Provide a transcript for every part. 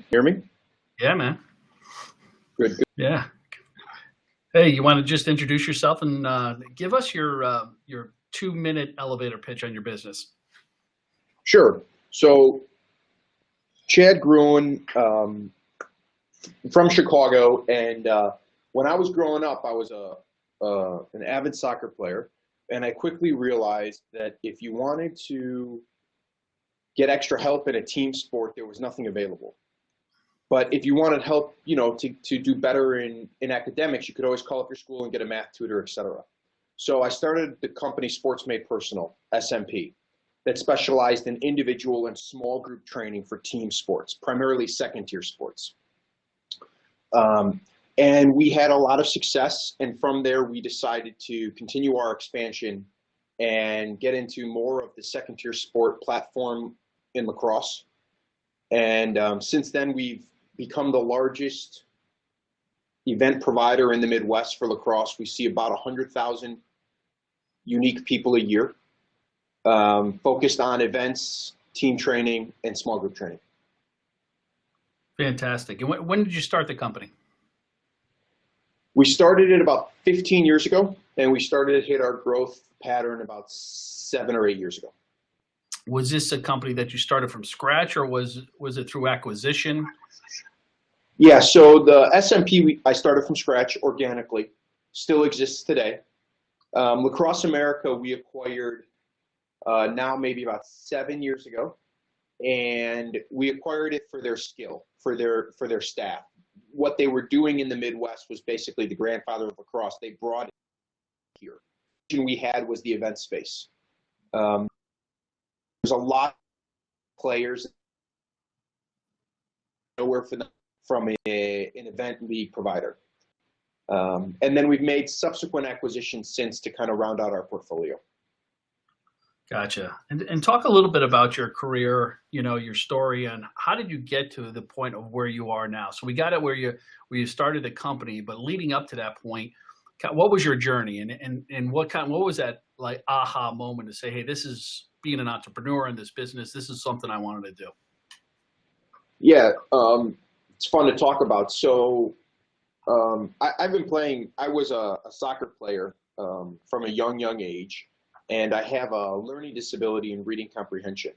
Hear me? Yeah, man. Good, good. Yeah. Hey, you want to just introduce yourself and give us your 2 minute elevator pitch on your business? Sure. So, Chad Gruen, from Chicago, and when I was growing up, I was an avid soccer player, and I quickly realized that if you wanted to get extra help in a team sport, there was nothing available. But if you wanted help, to do better in academics, you could always call up your school and get a math tutor, etc. So I started the company Sports Made Personal, SMP, that specialized in individual and small group training for team sports, primarily second tier sports. And we had a lot of success. And from there, we decided to continue our expansion and get into more of the second tier sport platform in lacrosse. And since then, we've become the largest event provider in the Midwest for lacrosse. We see about 100,000 unique people a year, focused on events, team training, and small group training. Fantastic. And when did you start the company? We started it about 15 years ago, and we started to hit our growth pattern about 7 or 8 years ago. Was this a company that you started from scratch, or was it through acquisition? Yeah, so the SMP, I started from scratch organically, still exists today. Lacrosse America, we acquired now maybe about 7 years ago, and we acquired it for their skill, for their staff. What they were doing in the Midwest was basically the grandfather of lacrosse. They brought it here. The vision we had was the event space. There's a lot of players nowhere from an event league provider. And then we've made subsequent acquisitions since to kind of round out our portfolio. Gotcha. And talk a little bit about your career, your story, and how did you get to the point of where you are now? So we got it where you started the company, but leading up to that point, what was your journey, and what was that like aha moment to say, hey, this is being an entrepreneur in this business. This is something I wanted to do. Yeah, it's fun to talk about. So I've been playing. I was a soccer player from a young age. And I have a learning disability in reading comprehension.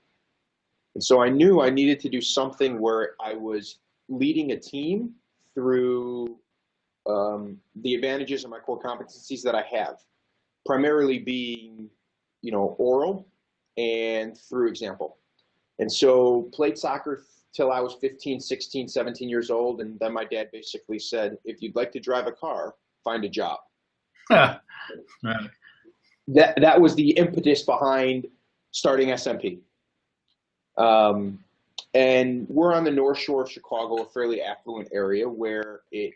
And so I knew I needed to do something where I was leading a team through the advantages of my core competencies that I have, primarily being, oral and through example. And so played soccer till I was 15, 16, 17 years old. And then my dad basically said, if you'd like to drive a car, find a job. Right. That was the impetus behind starting SMP. And we're on the North Shore of Chicago, a fairly affluent area where it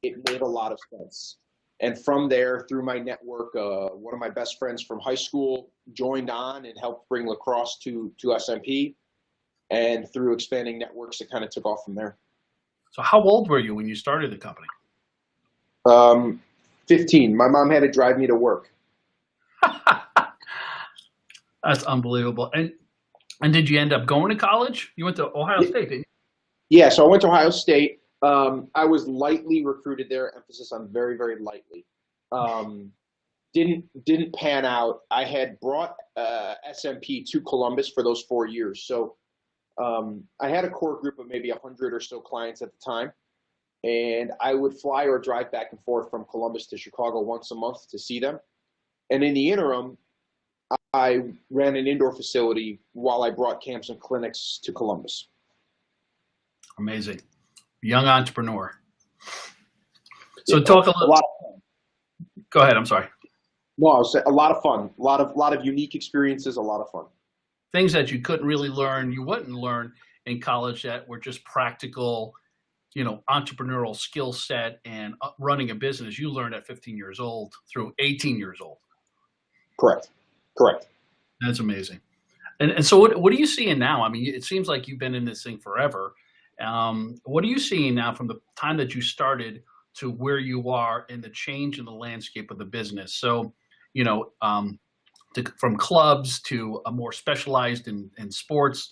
made a lot of sense. And from there, through my network, one of my best friends from high school joined on and helped bring lacrosse to SMP. And through expanding networks, it kind of took off from there. So how old were you when you started the company? 15. My mom had to drive me to work. That's unbelievable. And did you end up going to college? You went to Ohio State, didn't you? Yeah, so I went to Ohio State. I was lightly recruited there, emphasis on very, very lightly. Didn't pan out. I had brought SMP to Columbus for those 4 years. So I had a core group of maybe 100 or so clients at the time. And I would fly or drive back and forth from Columbus to Chicago once a month to see them. And in the interim, I ran an indoor facility while I brought camps and clinics to Columbus. Amazing. Young entrepreneur. So talk a little. lot of fun. Go ahead. I'm sorry. No, I was saying a lot of fun. A lot of unique experiences. A lot of fun. Things that you couldn't really learn, you wouldn't learn in college that were just practical, entrepreneurial skill set and running a business. You learned at 15 years old through 18 years old. Correct. That's amazing. And so what are you seeing now? I mean, it seems like you've been in this thing forever. What are you seeing now from the time that you started to where you are in the change in the landscape of the business? So, from clubs to a more specialized in sports,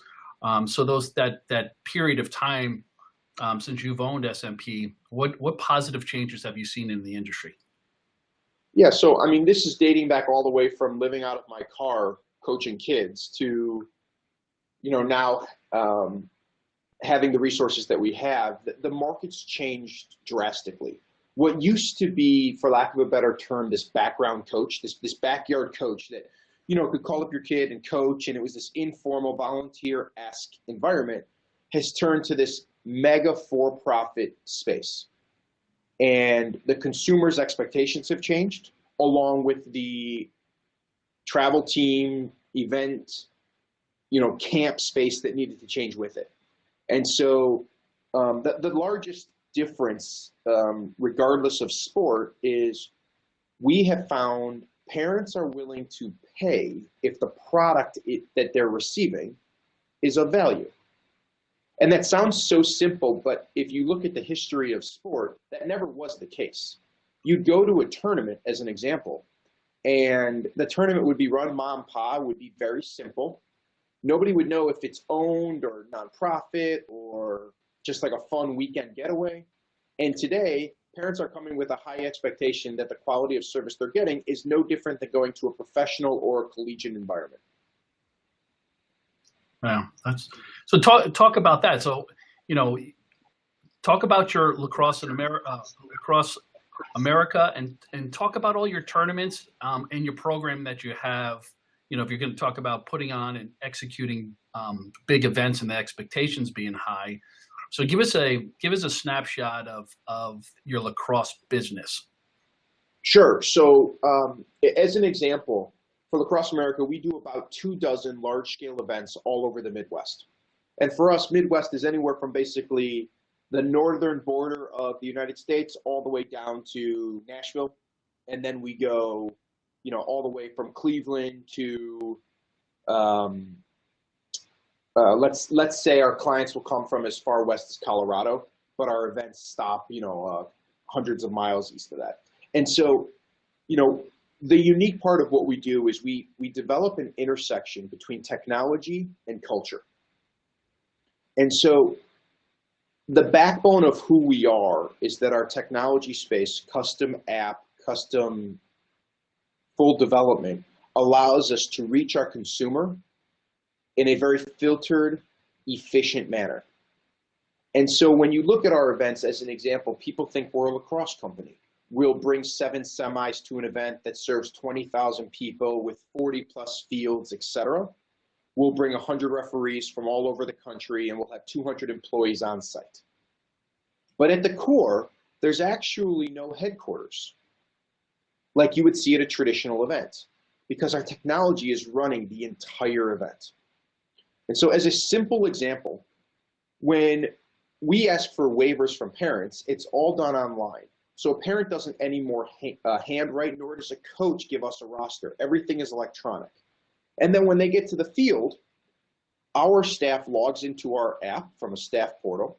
So that period of time since you've owned SMP, what positive changes have you seen in the industry? Yeah, so I mean, this is dating back all the way from living out of my car coaching kids to, now having the resources that we have. The market's changed drastically. What used to be, for lack of a better term, this background coach, this backyard coach that, could call up your kid and coach, and it was this informal volunteer-esque environment, has turned to this mega for-profit space. And the consumer's expectations have changed, along with the travel team, event, camp space that needed to change with it. And so the largest difference, regardless of sport, is we have found parents are willing to pay if the product that they're receiving is of value. And that sounds so simple, but if you look at the history of sport, that never was the case. You'd go to a tournament, as an example, and the tournament would be run mom and pa, would be very simple. Nobody would know if it's owned or nonprofit or just like a fun weekend getaway. And today, parents are coming with a high expectation that the quality of service they're getting is no different than going to a professional or a collegiate environment. Yeah, so talk about that. So, talk about your lacrosse in America, across America, and talk about all your tournaments and your program that you have. If you're going to talk about putting on and executing big events and the expectations being high, so give us a snapshot of your lacrosse business. Sure. So, as an example, for Lacrosse America, we do about 24 large-scale events all over the Midwest. And for us, Midwest is anywhere from basically the northern border of the United States all the way down to Nashville. And then we go, all the way from Cleveland to, let's say our clients will come from as far west as Colorado, but our events stop, hundreds of miles east of that. And so, the unique part of what we do is we develop an intersection between technology and culture. And so the backbone of who we are is that our technology space, custom app, custom full development, allows us to reach our consumer in a very filtered, efficient manner. And so when you look at our events, as an example, people think we're a lacrosse company. We'll bring 7 semis to an event that serves 20,000 people with 40 plus fields, etc. We'll bring 100 referees from all over the country, and we'll have 200 employees on site. But at the core, there's actually no headquarters like you would see at a traditional event, because our technology is running the entire event. And so as a simple example, when we ask for waivers from parents, it's all done online. So a parent doesn't anymore handwrite, nor does a coach give us a roster. Everything is electronic. And then when they get to the field, our staff logs into our app from a staff portal.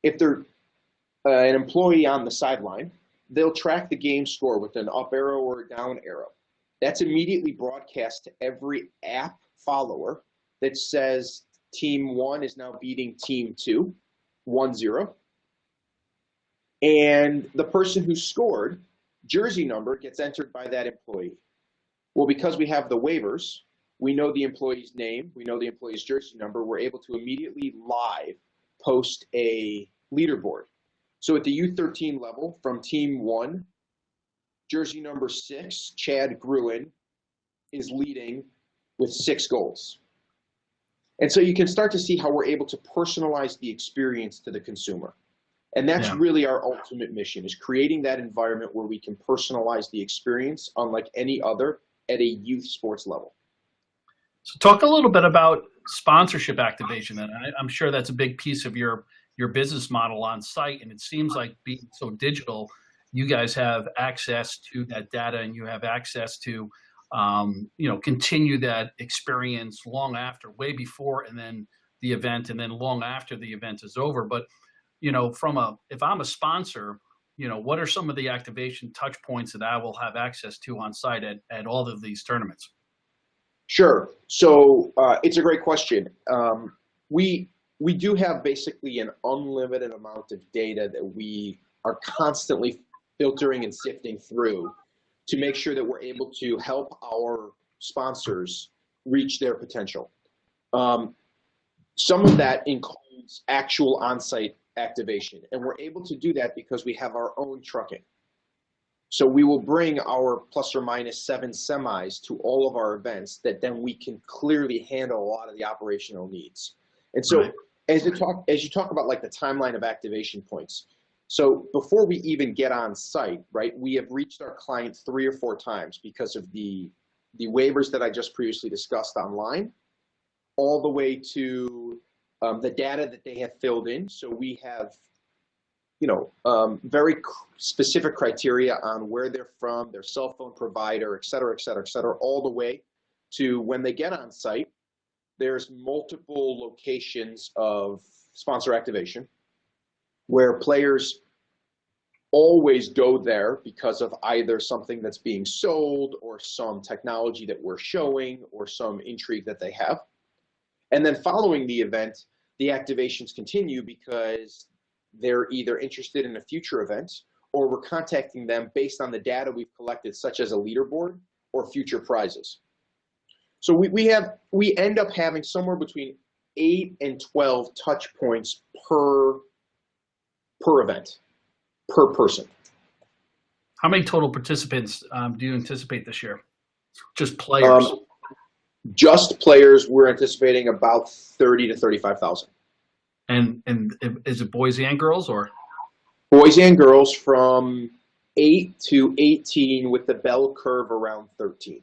If they're an employee on the sideline, they'll track the game score with an up arrow or a down arrow. That's immediately broadcast to every app follower that says team 1 is now beating team 2, 1-0. And the person who scored, jersey number, gets entered by that employee. Well, because we have the waivers, we know the employee's name, we know the employee's jersey number, we're able to immediately live post a leaderboard. So at the U13 level, from team 1, jersey number 6, Chad Gruen, is leading with 6 goals. And so you can start to see how we're able to personalize the experience to the consumer. And that's really our ultimate mission, is creating that environment where we can personalize the experience unlike any other at a youth sports level. So talk a little bit about sponsorship activation. And I'm sure that's a big piece of your business model on site. And it seems like being so digital, you guys have access to that data, and you have access to, continue that experience long after, way before, and then the event, and then long after the event is over. But if I'm a sponsor, what are some of the activation touch points that I will have access to on site at all of these tournaments? Sure. So it's a great question. We we do have basically an unlimited amount of data that we are constantly filtering and sifting through to make sure that we're able to help our sponsors reach their potential. Um, some of that includes actual on-site activation, and we're able to do that because we have our own trucking. So we will bring our plus or minus 7 semis to all of our events that then we can clearly handle a lot of the operational needs. And so Right. as you talk about like the timeline of activation points, so before we even get on site, right, we have reached our client 3 or 4 times because of the waivers that I just previously discussed online, all the way to the data that they have filled in. So we have very specific criteria on where they're from, their cell phone provider, et cetera, et cetera, et cetera, all the way to when they get on site. There's multiple locations of sponsor activation where players always go there because of either something that's being sold or some technology that we're showing or some intrigue that they have. And then following the event, the activations continue because they're either interested in a future event or we're contacting them based on the data we've collected, such as a leaderboard or future prizes. So we end up having somewhere between 8 and 12 touch points per event, per person. How many total participants do you anticipate this year? Just players. Just players, we're anticipating about 30 to 35,000. And is it boys and girls or? Boys and girls from 8 to 18 with the bell curve around 13.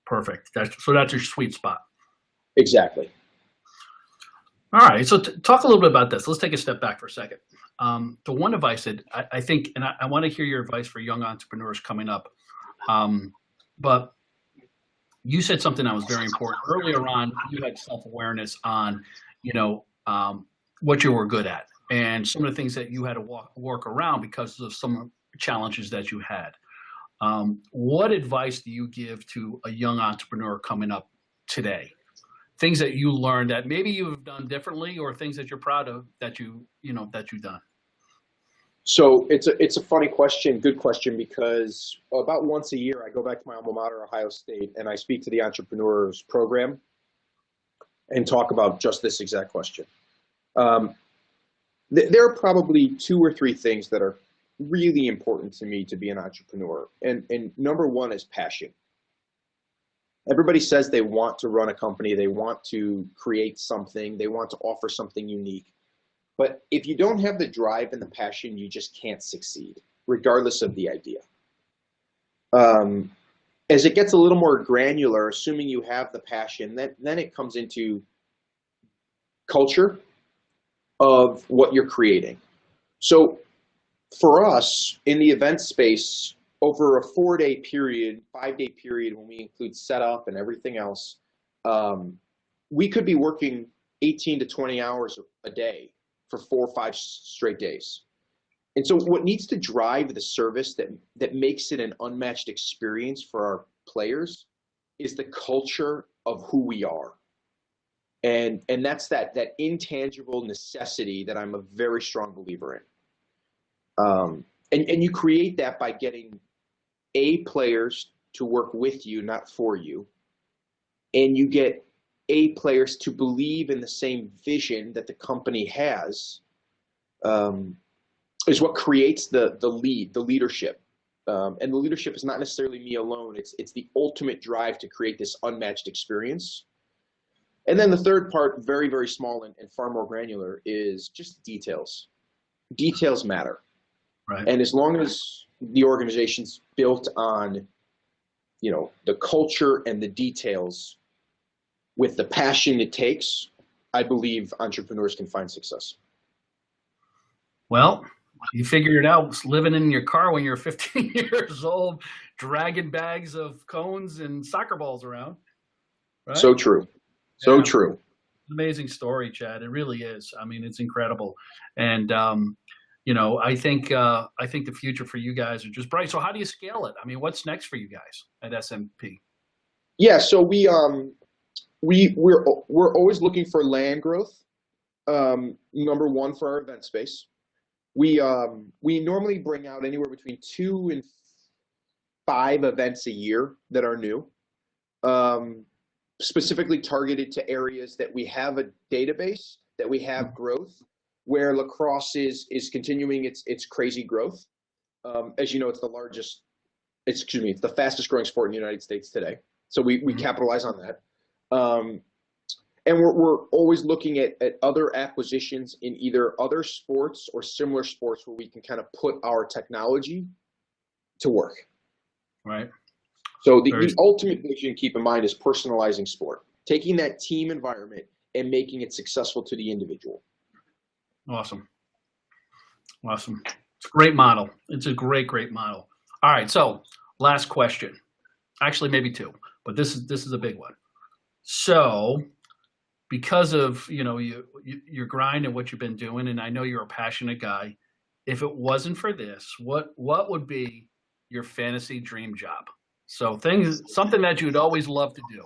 Perfect. So that's your sweet spot. Exactly. All right. So talk a little bit about this. Let's take a step back for a second. The one advice that I think, and I want to hear your advice for young entrepreneurs coming up. But you said something that was very important earlier on. You had self-awareness on, what you were good at and some of the things that you had to work around because of some challenges that you had. What advice do you give to a young entrepreneur coming up today? Things that you learned that maybe you've done differently, or things that you're proud of that you've done. So it's a funny question, good question, because about once a year I go back to my alma mater, Ohio State, and I speak to the entrepreneurs program and talk about just this exact question. There are probably 2 or 3 things that are really important to me to be an entrepreneur. And number one is passion. Everybody says they want to run a company, they want to create something, they want to offer something unique. But if you don't have the drive and the passion, you just can't succeed, regardless of the idea. As it gets a little more granular, assuming you have the passion, then it comes into culture of what you're creating. So for us in the event space, over a 4-day period, 5-day period, when we include setup and everything else, we could be working 18 to 20 hours a day for 4 or 5 straight days. And so what needs to drive the service that makes it an unmatched experience for our players is the culture of who we are. And that's that intangible necessity that I'm a very strong believer in. And you create that by getting players to work with you, not for you. And you get players to believe in the same vision that the company has, is what creates the leadership. And the leadership is not necessarily me alone. It's the ultimate drive to create this unmatched experience. And then the third part, very, very small and far more granular, is just details. Details matter. Right. And as long as the organization's built on, the culture and the details with the passion it takes, I believe entrepreneurs can find success. Well, you figured it out living in your car when you're 15 years old, dragging bags of cones and soccer balls around. Right? So true. So true. Amazing story, Chad. It really is. I mean, it's incredible. And, I think the future for you guys are just bright. So how do you scale it? I mean, what's next for you guys at SMP? Yeah, so we're always looking for land growth. Number one for our event space. We normally bring out anywhere between 2 and 5 events a year that are new, um, specifically targeted to areas that we have a database, that we have growth, where lacrosse is continuing its crazy growth. As you know, it's the fastest growing sport in the United States today. So we Mhm. capitalize on that. Um, and we're always looking at other acquisitions in either other sports or similar sports where we can kind of put our technology to work. Right. So Very the ultimate vision, keep in mind, is personalizing sport, taking that team environment and making it successful to the individual. awesome. Awesome. It's a great model. It's a great model. All right. So last question. Actually, maybe two, but this is a big one. So because of your grind and what you've been doing, and I know you're a passionate guy. If it wasn't for this, what would be your fantasy dream job? So something that you'd always love to do.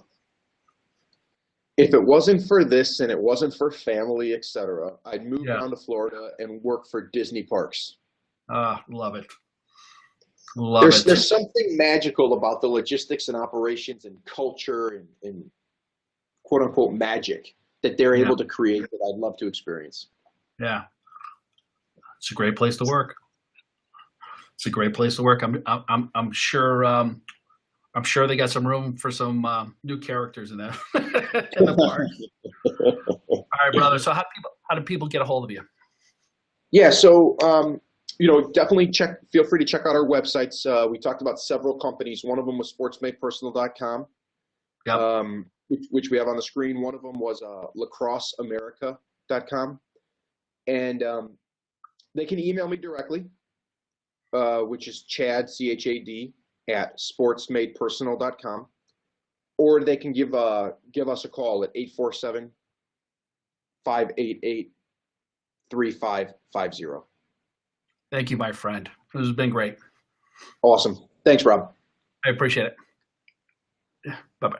If it wasn't for this and it wasn't for family, etc., I'd move Yeah. down to Florida and work for Disney parks. Love it. Love There's it. there's something magical about the logistics and operations and culture and quote unquote magic that they're Yeah. able to create that I'd love to experience. Yeah. It's a great place to work. It's a great place to work. I'm sure. I'm sure they got some room for some new characters in that in the park. All right, brother. So how do people get a hold of you? Yeah, so definitely feel free to check out our websites. We talked about several companies. One of them was sportsmadepersonal.com, Yep. which we have on the screen. One of them was lacrosseamerica.com. And they can email me directly, which is Chad, CHAD, at sportsmadepersonal.com. Or they can give us a call at 847-588-3550. Thank you, my friend. This has been great. Awesome. Thanks, Rob. I appreciate it. Bye bye.